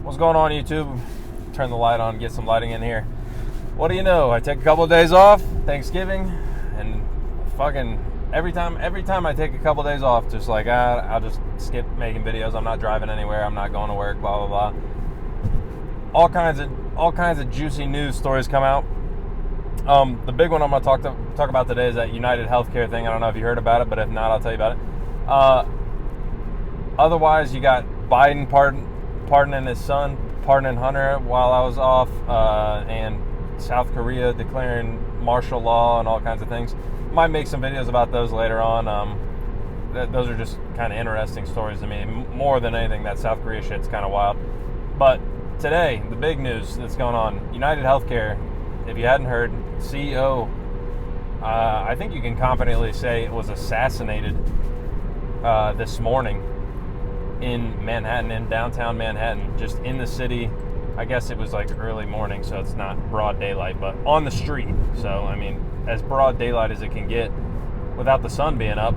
What's going on, YouTube? Turn the light on, get some lighting in here. What do you know? I take a couple of days off, Thanksgiving, and fucking every time I take a couple of days off, just like I'll just skip making videos. I'm not driving anywhere. I'm not going to work. Blah blah blah. All kinds of juicy news stories come out. The big one I'm going to talk about today is that United Healthcare thing. I don't know if you heard about it, but if not, I'll tell you about it. Otherwise, you got Biden pardoning his son, pardoning Hunter while I was off, and South Korea declaring martial law and all kinds of things. Might make some videos about those later on. Those are just kind of interesting stories to me. More than anything, that South Korea shit's kind of wild. But today, the big news that's going on, United Healthcare, if you hadn't heard, CEO, I think you can confidently say it was assassinated this morning in Manhattan, in downtown Manhattan, just in the city. I guess it was like early morning, so it's not broad daylight, but on the street. So, I mean, as broad daylight as it can get without the sun being up.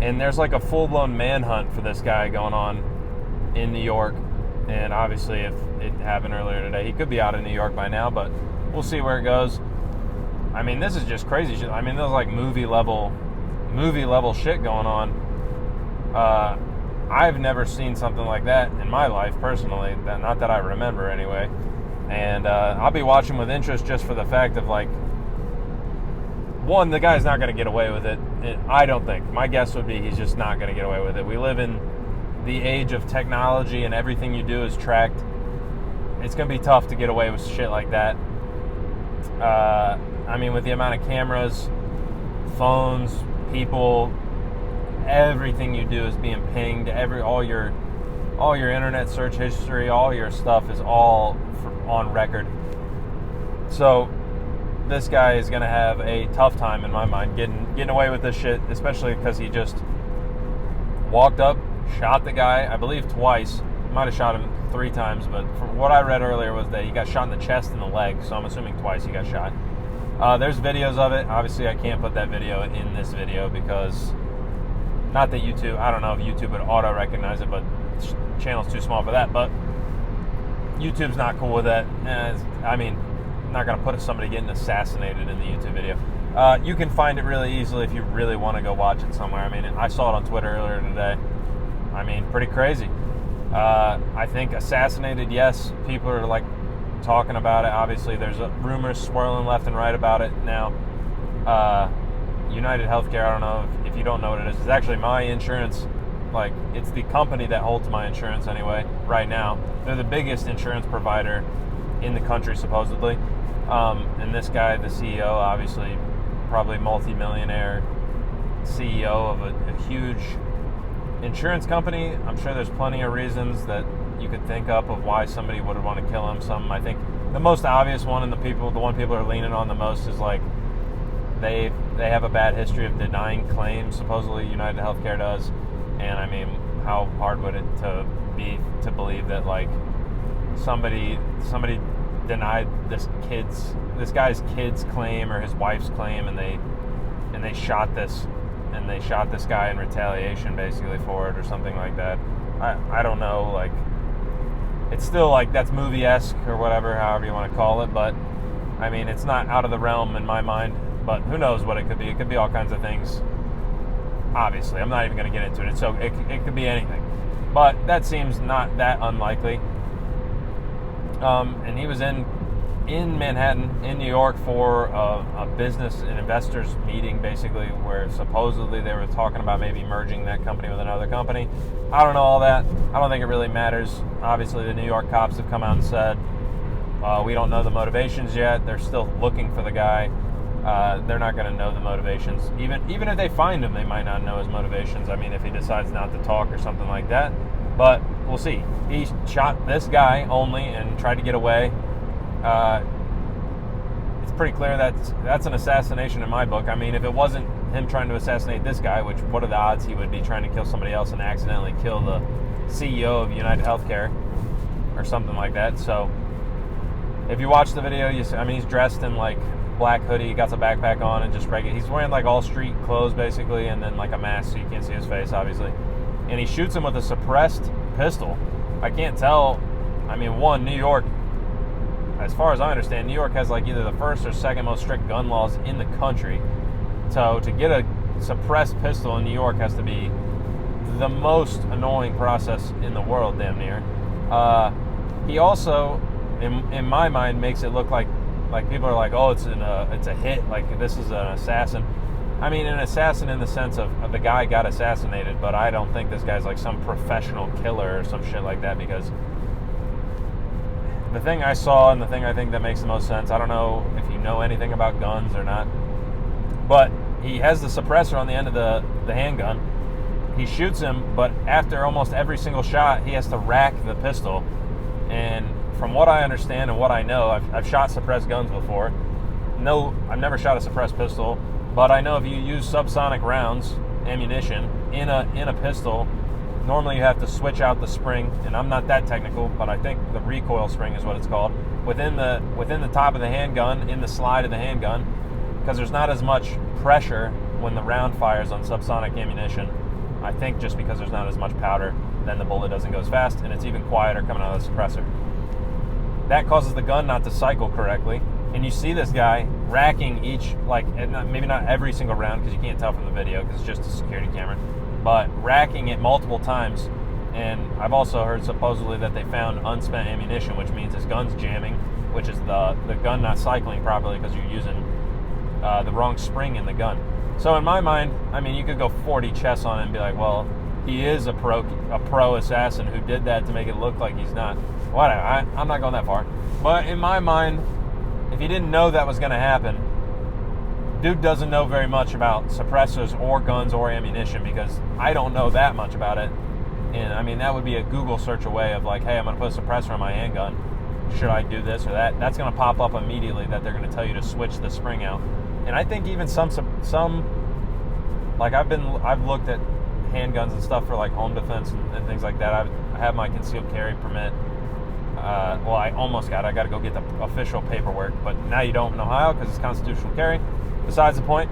And there's like a full-blown manhunt for this guy going on in New York. And obviously, if it happened earlier today, he could be out in New York by now, but we'll see where it goes. I mean, this is just crazy shit. I mean, there's like movie level shit going on. I've never seen something like that in my life personally, not that I remember anyway. And I'll be watching with interest just for the fact of like, one, the guy's not going to get away with it. I don't think. My guess would be he's just not going to get away with it. We live in the age of technology and everything you do is tracked. It's going to be tough to get away with shit like that. I mean, with the amount of cameras, phones, people, everything you do is being pinged. All your internet search history, all your stuff is all on record. So this guy is going to have a tough time in my mind getting away with this shit, especially because he just walked up, shot the guy, I believe twice. Might have shot him 3 times, but from what I read earlier was that he got shot in the chest and the leg, so I'm assuming twice he got shot. There's videos of it. Obviously, I can't put that video in this video because, not that YouTube, I don't know if YouTube would auto-recognize it, but the channel's too small for that, but YouTube's not cool with that. I mean, I'm not going to put somebody getting assassinated in the YouTube video. You can find it really easily if you really want to go watch it somewhere. I mean, I saw it on Twitter earlier today. I mean, pretty crazy. I think assassinated, yes. People are like talking about it. Obviously, there's rumors swirling left and right about it now. United Healthcare, I don't know if you don't know what it is. It's actually my insurance. Like, it's the company that holds my insurance anyway, right now. They're the biggest insurance provider in the country, supposedly. And this guy, the CEO, obviously, probably multi-millionaire CEO of a huge insurance company. I'm sure there's plenty of reasons that you could think of why somebody would want to kill him. I think the most obvious one, and the one people are leaning on the most, is like they have a bad history of denying claims. Supposedly United Healthcare does, and I mean, how hard would it be to believe that like somebody denied this guy's kid's claim or his wife's claim, and they shot this guy in retaliation basically for it or something like that. I don't know, like, it's still like that's movie-esque or whatever, however you want to call it, but I mean, it's not out of the realm in my mind, but who knows what it could be. It could be all kinds of things. Obviously, I'm not even going to get into it. So it could be anything, but that seems not that unlikely. And he was in Manhattan, in New York, for a business and investors meeting, basically, where supposedly they were talking about maybe merging that company with another company. I don't know all that. I don't think it really matters. Obviously, the New York cops have come out and said, we don't know the motivations yet. They're still looking for the guy. They're not going to know the motivations. Even if they find him, they might not know his motivations. I mean, if he decides not to talk or something like that. But we'll see. He shot this guy only and tried to get away. It's pretty clear that's an assassination in my book. I mean, if it wasn't him trying to assassinate this guy, which what are the odds he would be trying to kill somebody else and accidentally kill the CEO of United Healthcare or something like that. So if you watch the video, he's dressed in like black hoodie, got a backpack on, and just regular. He's wearing like all street clothes basically, and then like a mask so you can't see his face, obviously. And he shoots him with a suppressed pistol. I can't tell. I mean, one, New York, as far as I understand, New York has like either the first or second most strict gun laws in the country. So to get a suppressed pistol in New York has to be the most annoying process in the world, damn near. He also, in my mind, makes it look like people are like, oh, it's a hit, like this is an assassin. I mean, an assassin in the sense of the guy got assassinated, but I don't think this guy's like some professional killer or some shit like that, because the thing I saw and the thing I think that makes the most sense, I don't know if you know anything about guns or not, but he has the suppressor on the end of the handgun. He shoots him, but after almost every single shot, he has to rack the pistol. And from what I understand and what I know, I've shot suppressed guns before. No, I've never shot a suppressed pistol, but I know if you use subsonic rounds, ammunition, in a pistol, normally you have to switch out the spring, and I'm not that technical, but I think the recoil spring is what it's called, within the top of the handgun, in the slide of the handgun, because there's not as much pressure when the round fires on subsonic ammunition. I think just because there's not as much powder, then the bullet doesn't go as fast, and it's even quieter coming out of the suppressor. That causes the gun not to cycle correctly, and you see this guy racking each, like, maybe not every single round, because you can't tell from the video, because it's just a security camera, but racking it multiple times. And I've also heard supposedly that they found unspent ammunition, which means his gun's jamming, which is the gun not cycling properly because you're using the wrong spring in the gun. So in my mind, I mean, you could go 40 chess on it and be like, well, he is a pro assassin who did that to make it look like he's not. Whatever, I'm not going that far. But in my mind, if he didn't know that was going to happen, dude doesn't know very much about suppressors or guns or ammunition, because I don't know that much about it. And I mean, that would be a Google search away of like, hey, I'm going to put a suppressor on my handgun. Should I do this or that? That's going to pop up immediately that they're going to tell you to switch the spring out. And I think even some like I've looked at handguns and stuff for like home defense and things like that. I have my concealed carry permit. Well, I almost got it. I got to go get the official paperwork, but now you don't in Ohio because it's constitutional carry. Besides the point.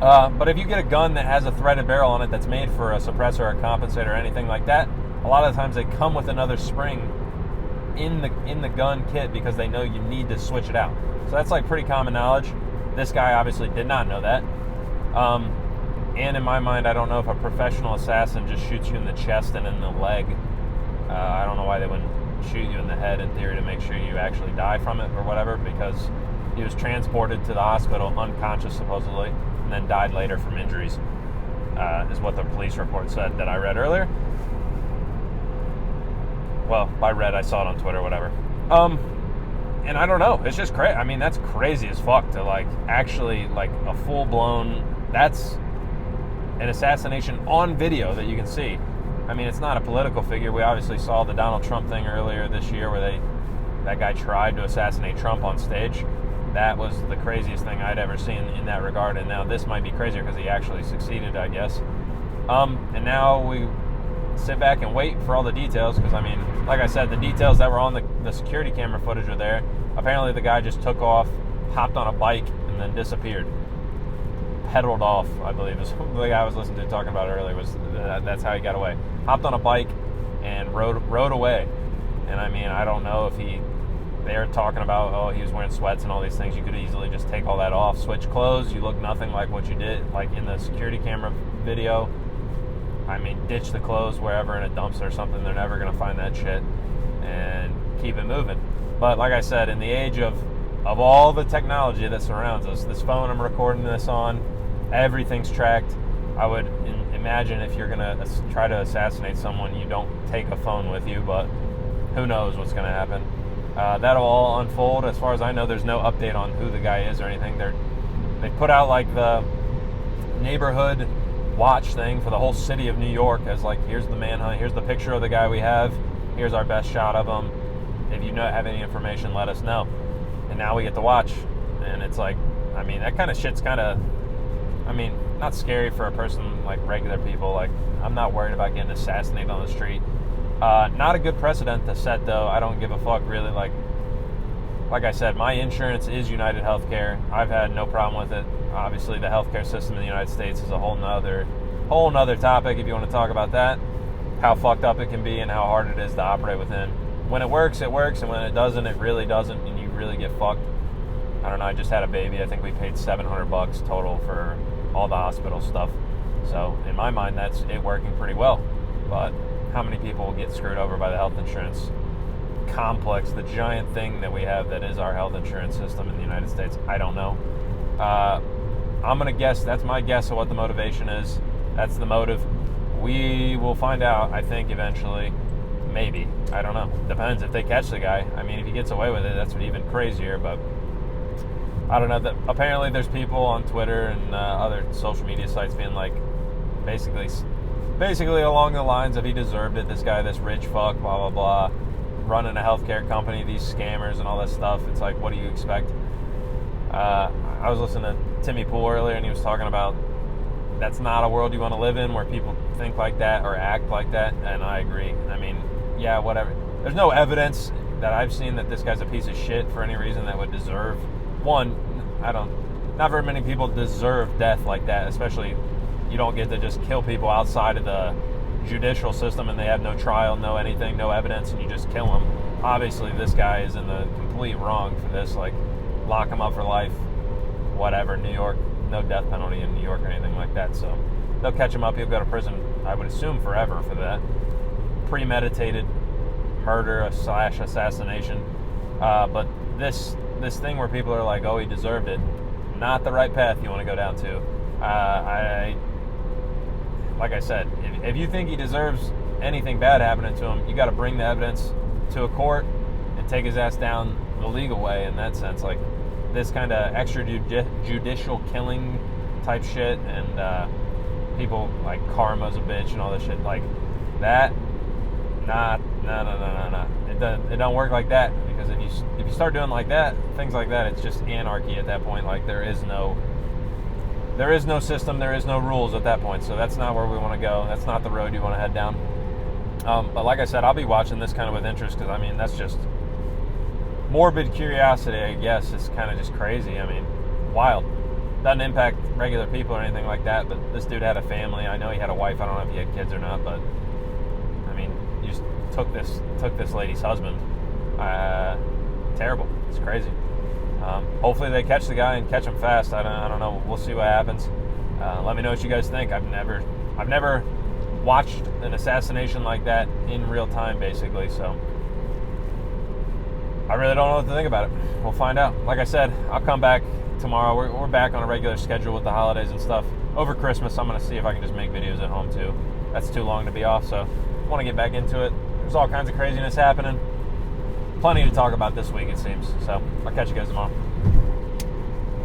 But if you get a gun that has a threaded barrel on it that's made for a suppressor or a compensator or anything like that, a lot of the times they come with another spring in the gun kit because they know you need to switch it out. So that's like pretty common knowledge. This guy obviously did not know that. And in my mind, I don't know if a professional assassin just shoots you in the chest and in the leg. I don't know why they wouldn't shoot you in the head in theory to make sure you actually die from it or whatever, because he was transported to the hospital unconscious supposedly and then died later from injuries, is what the police report said that I read earlier. Well, by read, I saw it on Twitter, whatever. And I don't know, it's just crazy. I mean, that's crazy as fuck to like actually like a that that's an assassination on video that you can see. I mean, it's not a political figure. We obviously saw the Donald Trump thing earlier this year where that guy tried to assassinate Trump on stage. That was the craziest thing I'd ever seen in that regard, and now this might be crazier because he actually succeeded, I guess. And now we sit back and wait for all the details, because, I mean, like I said, the details that were on the security camera footage are there. Apparently the guy just took off, hopped on a bike, and then disappeared. Pedaled off, I believe, is the guy I was listening to talking about earlier. That's how he got away. Hopped on a bike and rode away. And I mean, I don't know if they're talking about, oh, he was wearing sweats and all these things. You could easily just take all that off, switch clothes. You look nothing like what you did, like in the security camera video. I mean, ditch the clothes wherever in a dumpster or something. They're never going to find that shit and keep it moving. But like I said, in the age of all the technology that surrounds us, this phone I'm recording this on, everything's tracked. I would imagine if you're going to try to assassinate someone, you don't take a phone with you, but who knows what's going to happen. That'll all unfold. As far as I know, there's no update on who the guy is or anything. They put out like the neighborhood watch thing for the whole city of New York as like, here's the manhunt, here's the picture of the guy we have, here's our best shot of him. If you have any information, let us know. And now we get to watch. And it's like, I mean, that kind of shit's kind of, I mean, not scary for a person like regular people. Like, I'm not worried about getting assassinated on the street. Not a good precedent to set, though. I don't give a fuck, really. Like I said, my insurance is United Healthcare. I've had no problem with it. Obviously, the healthcare system in the United States is a whole nother topic if you want to talk about that. how fucked up it can be and how hard it is to operate within. When it works, and when it doesn't, it really doesn't, and you really get fucked. I don't know, I just had a baby. I think we paid $700 total for all the hospital stuff. So in my mind, that's it working pretty well. But how many people get screwed over by the health insurance complex, the giant thing that we have that is our health insurance system in the United States? I don't know. I'm going to guess, that's my guess of what the motivation is. That's the motive. We will find out, I think, eventually. Maybe. I don't know. Depends if they catch the guy. I mean, if he gets away with it, that's even crazier, but I don't know. Apparently there's people on Twitter and other social media sites being like, basically along the lines of he deserved it, this guy, this rich fuck, blah, blah, blah, running a healthcare company, these scammers and all that stuff. It's like, what do you expect? I was listening to Timmy Pool earlier, and he was talking about that's not a world you want to live in where people think like that or act like that, and I agree. I mean, yeah, whatever. There's no evidence that I've seen that this guy's a piece of shit for any reason that would deserve, not very many people deserve death like that, especially you don't get to just kill people outside of the judicial system and they have no trial, no anything, no evidence, and you just kill them. Obviously, this guy is in the complete wrong for this, like, lock him up for life, whatever. New York, no death penalty in New York or anything like that, so they'll catch him up, he'll go to prison, I would assume forever for that. Premeditated murder / assassination. But this thing where people are like, oh, he deserved it, not the right path you want to go down to. Like I said, if you think he deserves anything bad happening to him, you got to bring the evidence to a court and take his ass down the legal way in that sense. Like, this kind of extrajudicial killing type shit, and people like karma's a bitch and all this shit like that. No. It don't work like that, because if you start doing like that, things like that, it's just anarchy at that point. Like, there is no system, there is no rules at that point. So that's not where we want to go. That's not the road you want to head down. But like I said, I'll be watching this kind of with interest, because I mean, that's just morbid curiosity, I guess. It's kind of just crazy. I mean, wild. Doesn't impact regular people or anything like that, but this dude had a family. I know he had a wife. I don't know if he had kids or not, but I mean, you just took this lady's husband. Terrible. It's crazy. Hopefully they catch the guy and catch him fast. I don't know. We'll see what happens. Let me know what you guys think. I've never watched an assassination like that in real time, basically, so I really don't know what to think about it. We'll find out. Like I said, I'll come back tomorrow. We're back on a regular schedule with the holidays and stuff. Over Christmas, I'm going to see if I can just make videos at home too. That's too long to be off, so I want to get back into it. There's all kinds of craziness happening. Plenty to talk about this week, it seems. So I'll catch you guys tomorrow.